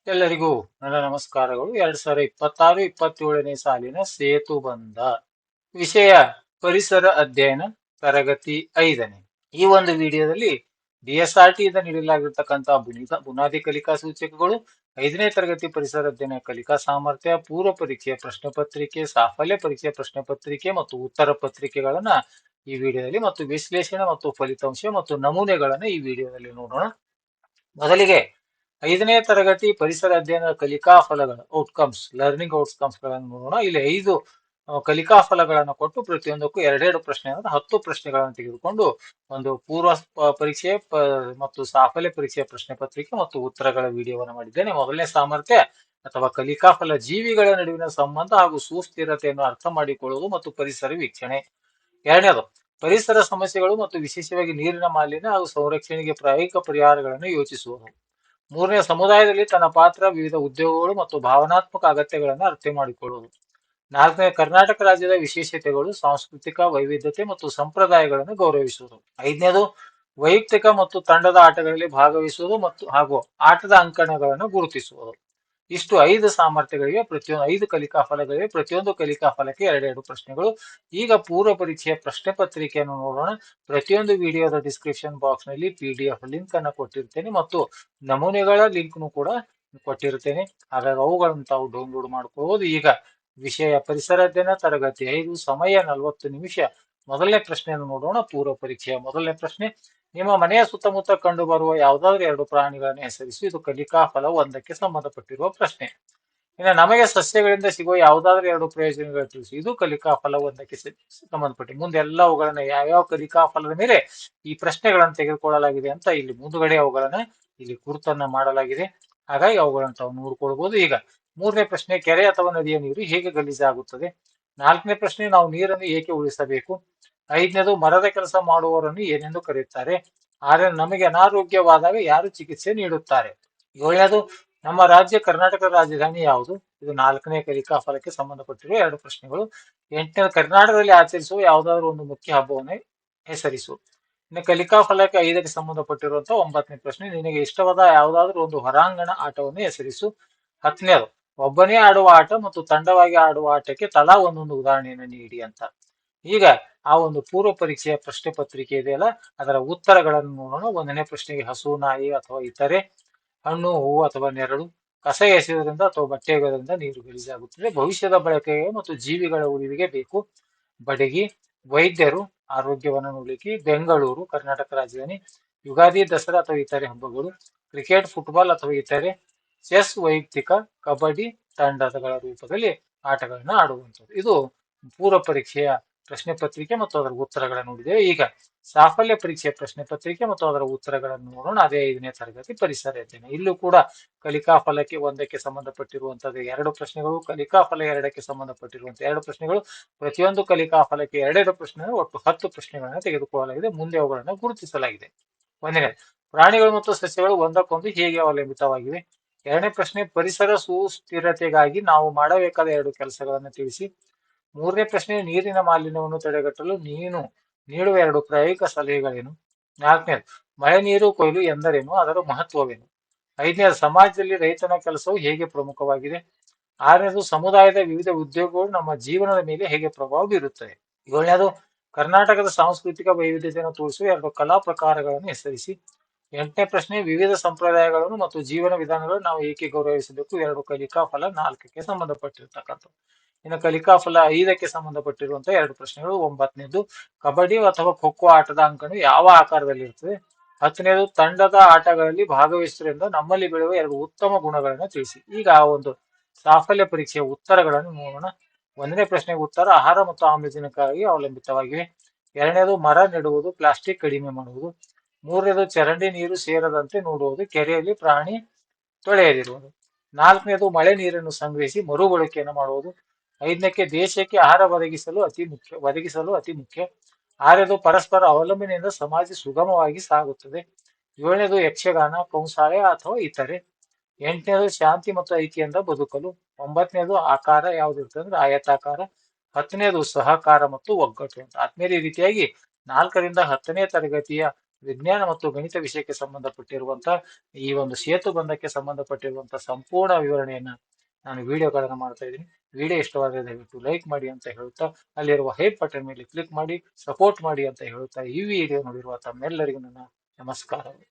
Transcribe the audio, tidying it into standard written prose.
ಎಲ್ಲರಿಗೂ ನನ್ನ ನಮಸ್ಕಾರಗಳು. 2026-27ನೇ ಸಾಲಿನ ಸೇತುಬಂಧ ವಿಷಯ ಪರಿಸರ ಅಧ್ಯಯನ ತರಗತಿ 5ನೇ. ಈ ಒಂದು ವಿಡಿಯೋದಲ್ಲಿ DSRT ಇಂದ ನೀಡಲಾಗಿರ್ತಕ್ಕಂತಹ ಬುನಾದಿ ಕಲಿಕಾ ಸೂಚಕಗಳು, 5ನೇ ತರಗತಿ ಪರಿಸರ ಅಧ್ಯಯನ ಕಲಿಕಾ ಸಾಮರ್ಥ್ಯ, ಪೂರ್ವ ಪರೀಕ್ಷೆಯ ಪ್ರಶ್ನೆ ಪತ್ರಿಕೆ, ಸಾಫಲ್ಯ ಪರೀಕ್ಷೆಯ ಪ್ರಶ್ನೆ ಪತ್ರಿಕೆ ಮತ್ತು ಉತ್ತರ ಪತ್ರಿಕೆಗಳನ್ನ ಈ ವಿಡಿಯೋದಲ್ಲಿ ಮತ್ತು ವಿಶ್ಲೇಷಣೆ ಮತ್ತು ಫಲಿತಾಂಶ ಮತ್ತು ನಮೂನೆಗಳನ್ನ ಈ ವಿಡಿಯೋದಲ್ಲಿ ನೋಡೋಣ. ಮೊದಲಿಗೆ 5ನೇ ತರಗತಿ ಪರಿಸರ ಅಧ್ಯಯನದ ಕಲಿಕಾ ಫಲಗಳ ಲರ್ನಿಂಗ್ ಔಟ್ಕಮ್ಸ್ ಗಳನ್ನು ನೋಡೋಣ. ಇಲ್ಲಿ 5 ಕಲಿಕಾ ಫಲಗಳನ್ನು ಕೊಟ್ಟು ಪ್ರತಿಯೊಂದಕ್ಕೂ ಎರಡೆರಡು ಪ್ರಶ್ನೆ 10 ಪ್ರಶ್ನೆಗಳನ್ನು ತೆಗೆದುಕೊಂಡು ಒಂದು ಪೂರ್ವ ಪರೀಕ್ಷೆ ಮತ್ತು ಸಾಫಲ್ಯ ಪರೀಕ್ಷೆಯ ಪ್ರಶ್ನೆ ಪತ್ರಿಕೆ ಮತ್ತು ಉತ್ತರಗಳ ವಿಡಿಯೋವನ್ನು ಮಾಡಿದ್ದೇನೆ. ಮೊದಲನೇ ಸಾಮರ್ಥ್ಯ ಅಥವಾ ಕಲಿಕಾ ಫಲ, ಜೀವಿಗಳ ನಡುವಿನ ಸಂಬಂಧ ಹಾಗೂ ಸುಸ್ಥಿರತೆಯನ್ನು ಅರ್ಥ ಮಾಡಿಕೊಳ್ಳುವುದು ಮತ್ತು ಪರಿಸರ ವೀಕ್ಷಣೆ. ಎರಡನೇದು ಪರಿಸರ ಸಮಸ್ಯೆಗಳು ಮತ್ತು ವಿಶೇಷವಾಗಿ ನೀರಿನ ಮಾಲಿನ್ಯ ಹಾಗೂ ಸಂರಕ್ಷಣೆಗೆ ಪ್ರಾಯೋಗಿಕ ಪರಿಹಾರಗಳನ್ನು ಯೋಚಿಸುವುದು. ಮೂರನೇ, ಸಮುದಾಯದಲ್ಲಿ ತನ್ನ ಪಾತ್ರ, ವಿವಿಧ ಉದ್ಯೋಗಗಳು ಮತ್ತು ಭಾವನಾತ್ಮಕ ಅಗತ್ಯಗಳನ್ನು ಅರ್ಥ ಮಾಡಿಕೊಳ್ಳುವುದು. ನಾಲ್ಕನೇ, ಕರ್ನಾಟಕ ರಾಜ್ಯದ ವಿಶೇಷತೆಗಳು, ಸಾಂಸ್ಕೃತಿಕ ವೈವಿಧ್ಯತೆ ಮತ್ತು ಸಂಪ್ರದಾಯಗಳನ್ನು ಗೌರವಿಸುವುದು. ಐದನೇದು, ವೈಯಕ್ತಿಕ ಮತ್ತು ತಂಡದ ಆಟಗಳಲ್ಲಿ ಭಾಗವಹಿಸುವುದು ಹಾಗೂ ಆಟದ ಅಂಕಣಗಳನ್ನು ಗುರುತಿಸುವುದು. ಇಷ್ಟು 5 ಸಾಮರ್ಥ್ಯಗಳಿಗೆ, ಪ್ರತಿಯೊಂದು 5 ಕಲಿಕಾ ಫಲಗಳಿವೆ. ಪ್ರತಿಯೊಂದು ಕಲಿಕಾ ಫಲಕ್ಕೆ ಎರಡೆರಡು ಪ್ರಶ್ನೆಗಳು. ಈಗ ಪೂರ್ವ ಪರೀಕ್ಷೆಯ ಪ್ರಶ್ನೆ ಪತ್ರಿಕೆಯನ್ನು ನೋಡೋಣ. ಪ್ರತಿಯೊಂದು ವಿಡಿಯೋದ ಡಿಸ್ಕ್ರಿಪ್ಷನ್ ಬಾಕ್ಸ್ ನಲ್ಲಿ PDF ಲಿಂಕ್ ಅನ್ನು ಕೊಟ್ಟಿರ್ತೇನೆ ಮತ್ತು ನಮೂನೆಗಳ ಲಿಂಕ್ ಕೂಡ ಕೊಟ್ಟಿರ್ತೇನೆ. ಹಾಗಾಗಿ ಅವುಗಳನ್ನು ತಾವು ಡೌನ್ಲೋಡ್ ಮಾಡ್ಕೋಬಹುದು. ಈಗ ವಿಷಯ ಪರಿಸರ ಅಧ್ಯಯನ ತರಗತಿ 5, ಸಮಯ 40 ನಿಮಿಷ. ಮೊದಲನೇ ಪ್ರಶ್ನೆಯನ್ನು ನೋಡೋಣ. ಪೂರ್ವ ಪರೀಕ್ಷೆಯ ಮೊದಲನೇ ಪ್ರಶ್ನೆ: ನಿಮ್ಮ ಮನೆಯ ಸುತ್ತಮುತ್ತ ಕಂಡು ಬರುವ ಯಾವುದಾದ್ರೂ 2 ಪ್ರಾಣಿಗಳನ್ನು ಹೆಸರಿಸಿ. ಇದು ಕಲಿಕಾ ಫಲ 1ಕ್ಕೆ ಸಂಬಂಧಪಟ್ಟಿರುವ ಪ್ರಶ್ನೆ. ಇನ್ನು ನಮಗೆ ಸಸ್ಯಗಳಿಂದ ಸಿಗುವ ಯಾವುದಾದ್ರೂ 2 ಪ್ರಯೋಜನಗಳು ತಿಳಿಸಿ. ಇದು ಕಲಿಕಾ ಫಲ 1ಕ್ಕೆ ಸಂಬಂಧಪಟ್ಟ. ಮುಂದೆ ಎಲ್ಲ ಅವುಗಳನ್ನ ಯಾವ್ಯಾವ ಕಲಿಕಾ ಫಲದ ಮೇಲೆ ಈ ಪ್ರಶ್ನೆಗಳನ್ನು ತೆಗೆದುಕೊಳ್ಳಲಾಗಿದೆ ಅಂತ ಇಲ್ಲಿ ಮುಂದುಗಡೆ ಅವುಗಳನ್ನ ಇಲ್ಲಿ ಗುರುತನ್ನ ಮಾಡಲಾಗಿದೆ. ಹಾಗಾಗಿ ಅವುಗಳನ್ನು ತಾವು ನೋಡ್ಕೊಳ್ಬಹುದು. ಈಗ ಮೂರನೇ ಪ್ರಶ್ನೆ: ಕೆರೆ ಅಥವಾ ನದಿಯ ನೀರು ಹೇಗೆ ಗಲೀಜಾಗುತ್ತದೆ? ನಾಲ್ಕನೇ ಪ್ರಶ್ನೆ: ನಾವು ನೀರನ್ನು ಏಕೆ ಉಳಿಸಬೇಕು? ಐದನೇದು, ಮರದ ಕೆಲಸ ಮಾಡುವವರನ್ನು ಏನೆಂದು ಕರೆಯುತ್ತಾರೆ? ಆರನೇ, ನಮಗೆ ಅನಾರೋಗ್ಯವಾದಾಗ ಯಾರು ಚಿಕಿತ್ಸೆ ನೀಡುತ್ತಾರೆ? ಏಳನೇದು, ನಮ್ಮ ರಾಜ್ಯ ಕರ್ನಾಟಕದ ರಾಜಧಾನಿ ಯಾವುದು? ಇದು 4ನೇ ಕಲಿಕಾ ಫಲಕ್ಕೆ ಸಂಬಂಧಪಟ್ಟಿರುವ 2 ಪ್ರಶ್ನೆಗಳು. ಎಂಟನೇ, ಕರ್ನಾಟಕದಲ್ಲಿ ಆಚರಿಸುವ ಯಾವುದಾದ್ರೂ ಒಂದು ಮುಖ್ಯ ಹಬ್ಬವನ್ನು ಹೆಸರಿಸು. ಇನ್ನು ಕಲಿಕಾ ಫಲಕ್ಕೆ 5ಕ್ಕೆ ಸಂಬಂಧಪಟ್ಟಿರುವಂತಹ 9ನೇ ಪ್ರಶ್ನೆ: ನಿನಗೆ ಇಷ್ಟವಾದ ಯಾವುದಾದ್ರೂ ಒಂದು ಹೊರಾಂಗಣ ಆಟವನ್ನು ಹೆಸರಿಸು. 10ನೇದು, ಒಬ್ಬನೇ ಆಡುವ ಆಟ ಮತ್ತು ತಂಡವಾಗಿ ಆಡುವ ಆಟಕ್ಕೆ ತಲಾ ಒಂದೊಂದು ಉದಾಹರಣೆಯನ್ನು ನೀಡಿ ಅಂತ. ಈಗ ಆ ಒಂದು ಪೂರ್ವ ಪರೀಕ್ಷೆಯ ಪ್ರಶ್ನೆ ಪತ್ರಿಕೆ ಇದೆಯಲ್ಲ, ಅದರ ಉತ್ತರಗಳನ್ನು ನೋಡೋಣ. 1ನೇ ಪ್ರಶ್ನೆಗೆ: ಹಸು, ನಾಯಿ ಅಥವಾ ಇತರೆ, ಹಣ್ಣು, ಹೂವು ಅಥವಾ ನೆರಳು, ಕಸ ಎಸೆಯುವುದರಿಂದ ಅಥವಾ ಬಟ್ಟೆ ಒಗೆಯುವುದರಿಂದ ನೀರು ಗಲೀಜಾಗುತ್ತದೆ. ಭವಿಷ್ಯದ ಬಳಕೆಗೆ ಮತ್ತು ಜೀವಿಗಳ ಉಳಿವಿಗೆ ಬೇಕು. ಬಡಗಿ, ವೈದ್ಯರು, ಆರೋಗ್ಯವನ್ನು ನೋಡಲಿಕ್ಕೆ, ಬೆಂಗಳೂರು ಕರ್ನಾಟಕ ರಾಜಧಾನಿ, ಯುಗಾದಿ, ದಸರಾ ಅಥವಾ ಇತರೆ ಹಬ್ಬಗಳು, ಕ್ರಿಕೆಟ್, ಫುಟ್ಬಾಲ್ ಅಥವಾ ಇತರೆ, ಚೆಸ್ ವೈಯಕ್ತಿಕ, ಕಬಡ್ಡಿ ತಂಡಗಳ ರೂಪದಲ್ಲಿ ಆಟಗಳನ್ನ ಆಡುವಂಥದ್ದು. ಇದು ಪೂರ್ವ ಪರೀಕ್ಷೆಯ ಪ್ರಶ್ನೆ ಪತ್ರಿಕೆ ಮತ್ತು ಅದರ ಉತ್ತರಗಳನ್ನು ನೋಡಿದ್ದೇವೆ. ಈಗ ಸಾಫಲ್ಯ ಪರೀಕ್ಷೆಯ ಪ್ರಶ್ನೆ ಪತ್ರಿಕೆ ಮತ್ತು ಅದರ ಉತ್ತರಗಳನ್ನು ನೋಡೋಣ. ಅದೇ 5ನೇ ತರಗತಿ ಪರಿಸರ ಅಧ್ಯಯನ. ಇಲ್ಲೂ ಕೂಡ ಕಲಿಕಾ ಫಲಕ್ಕೆ 1ಕ್ಕೆ ಸಂಬಂಧಪಟ್ಟಿರುವಂತದ್ದು 2 ಪ್ರಶ್ನೆಗಳು, ಕಲಿಕಾ ಫಲ 2ಕ್ಕೆ ಸಂಬಂಧಪಟ್ಟಿರುವಂತಹ 2 ಪ್ರಶ್ನೆಗಳು. ಪ್ರತಿಯೊಂದು ಕಲಿಕಾ ಫಲಕ್ಕೆ ಎರಡೆರಡು ಪ್ರಶ್ನೆ, ಒಟ್ಟು 10 ಪ್ರಶ್ನೆಗಳನ್ನು ತೆಗೆದುಕೊಳ್ಳಲಾಗಿದೆ. ಮುಂದೆ ಅವುಗಳನ್ನು ಗುರುತಿಸಲಾಗಿದೆ. 1ನೇ, ಪ್ರಾಣಿಗಳು ಮತ್ತು ಸಸ್ಯಗಳು ಒಂದಕ್ಕೊಂದು ಹೇಗೆ ಅವಲಂಬಿತವಾಗಿವೆ? 2ನೇ ಪ್ರಶ್ನೆ, ಪರಿಸರ ಸುಸ್ಥಿರತೆಗಾಗಿ ನಾವು ಮಾಡಬೇಕಾದ 2 ಕೆಲಸಗಳನ್ನು ತಿಳಿಸಿ. 3ನೇ ಪ್ರಶ್ನೆ, ನೀರಿನ ಮಾಲಿನ್ಯವನ್ನು ತಡೆಗಟ್ಟಲು ನೀನು ನೀಡುವ 2 ಪ್ರಾಯೋಗಿಕ ಸಲಹೆಗಳೇನು? 4ನೇದು, ಮಳೆ ನೀರು ಕೊಯ್ಲು ಎಂದರೇನು, ಅದರ ಮಹತ್ವವೇನು? 5ನೇದು, ಸಮಾಜದಲ್ಲಿ ರೈತನ ಕೆಲಸವು ಹೇಗೆ ಪ್ರಮುಖವಾಗಿದೆ? 6ನೇದು, ಸಮುದಾಯದ ವಿವಿಧ ಉದ್ಯೋಗಗಳು ನಮ್ಮ ಜೀವನದ ಮೇಲೆ ಹೇಗೆ ಪ್ರಭಾವ ಬೀರುತ್ತವೆ? 7ನೇದು, ಕರ್ನಾಟಕದ ಸಾಂಸ್ಕೃತಿಕ ವೈವಿಧ್ಯತೆಯನ್ನು ತೋರಿಸುವ 2 ಕಲಾ ಪ್ರಕಾರಗಳನ್ನು ಹೆಸರಿಸಿ. 8ನೇ ಪ್ರಶ್ನೆ, ವಿವಿಧ ಸಂಪ್ರದಾಯಗಳನ್ನು ಮತ್ತು ಜೀವನ ವಿಧಾನಗಳನ್ನು ನಾವು ಏಕೆ ಗೌರವಿಸಬೇಕು? 2 ಕಲಿಕಾ ಫಲ 4ಕ್ಕೆ ಸಂಬಂಧಪಟ್ಟಿರ್ತಕ್ಕಂಥ. ಇನ್ನು ಕಲಿಕಾ ಫಲ 5ಕ್ಕೆ ಸಂಬಂಧಪಟ್ಟಿರುವಂತಹ 2 ಪ್ರಶ್ನೆಗಳು. 9ನೇದು, ಕಬಡ್ಡಿ ಅಥವಾ ಖೋ ಖೋ ಆಟದ ಅಂಕಣವು ಯಾವ ಆಕಾರದಲ್ಲಿ ಇರ್ತದೆ? 10ನೇದು, ತಂಡದ ಆಟಗಳಲ್ಲಿ ಭಾಗವಹಿಸುವುದರಿಂದ ನಮ್ಮಲ್ಲಿ ಬೆಳೆಯುವ 2 ಉತ್ತಮ ಗುಣಗಳನ್ನು ತಿಳಿಸಿ. ಈಗ ಆ ಒಂದು ಸಾಫಲ್ಯ ಪರೀಕ್ಷೆಯ ಉತ್ತರಗಳನ್ನು ನೋಡೋಣ. 1ನೇ ಪ್ರಶ್ನೆಗೆ ಉತ್ತರ: ಆಹಾರ ಮತ್ತು ಆಮ್ಲಜನಕವಾಗಿ ಅವಲಂಬಿತವಾಗಿವೆ. 2ನೇದು, ಮರ ನೆಡುವುದು, ಪ್ಲಾಸ್ಟಿಕ್ ಕಡಿಮೆ ಮಾಡುವುದು. 3ನೇದು, ಚರಂಡಿ ನೀರು ಸೇರದಂತೆ ನೋಡುವುದು, ಕೆರೆಯಲ್ಲಿ ಪ್ರಾಣಿ ತೊಳೆಯದಿರುವುದು. 4ನೇದು, ಮಳೆ ನೀರನ್ನು ಸಂಗ್ರಹಿಸಿ ಮರುಬಳಕೆಯನ್ನು ಮಾಡುವುದು. 5ನೇಕ್ಕೆ, ದೇಶಕ್ಕೆ ಆಹಾರ ಒದಗಿಸಲು ಅತಿ ಮುಖ್ಯ. 6ನೇದು, ಪರಸ್ಪರ ಅವಲಂಬನೆಯಿಂದ ಸಮಾಜ ಸುಗಮವಾಗಿ ಸಾಗುತ್ತದೆ. 7ನೇದು, ಯಕ್ಷಗಾನ, ಕಂಸಾಳೆ ಅಥವಾ ಇತರೆ. 8ನೇದು, ಶಾಂತಿ ಮತ್ತು ಐಕ್ಯದಿಂದ ಬದುಕಲು. 9ನೇದು, ಆಕಾರ ಯಾವ್ದಿರ್ತದೆ ಅಂದ್ರೆ ಆಯತಾಕಾರ. 10ನೇದು, ಸಹಕಾರ ಮತ್ತು ಒಗ್ಗಟ್ಟು ಅಂತ. ಆದ್ಮೇಲೆ ಈ ರೀತಿಯಾಗಿ 4ರಿಂದ 10ನೇ ತರಗತಿಯ ವಿಜ್ಞಾನ ಮತ್ತು ಗಣಿತ ವಿಷಯಕ್ಕೆ ಸಂಬಂಧಪಟ್ಟಿರುವಂತಹ ಈ ಒಂದು ಸೇತು ಬಂಧಕ್ಕೆ ಸಂಬಂಧಪಟ್ಟಿರುವಂತಹ ಸಂಪೂರ್ಣ ವಿವರಣೆಯನ್ನ ನಾನು ವಿಡಿಯೋಗಳನ್ನ ಮಾಡ್ತಾ ಇದ್ದೀನಿ. ವಿಡಿಯೋ ಇಷ್ಟವಾದರೆ ದಯವಿಟ್ಟು ಲೈಕ್ ಮಾಡಿ ಅಂತ ಹೇಳುತ್ತಾ, ಅಲ್ಲಿರುವ ಹೈಪ್ ಬಟನ್ ಮೇಲೆ ಕ್ಲಿಕ್ ಮಾಡಿ ಸಪೋರ್ಟ್ ಮಾಡಿ ಅಂತ ಹೇಳುತ್ತಾ, ಈ ವಿಡಿಯೋ ನೋಡಿರುವ ತಮ್ಮೆಲ್ಲರಿಗೂ ನನ್ನ ನಮಸ್ಕಾರಗಳು.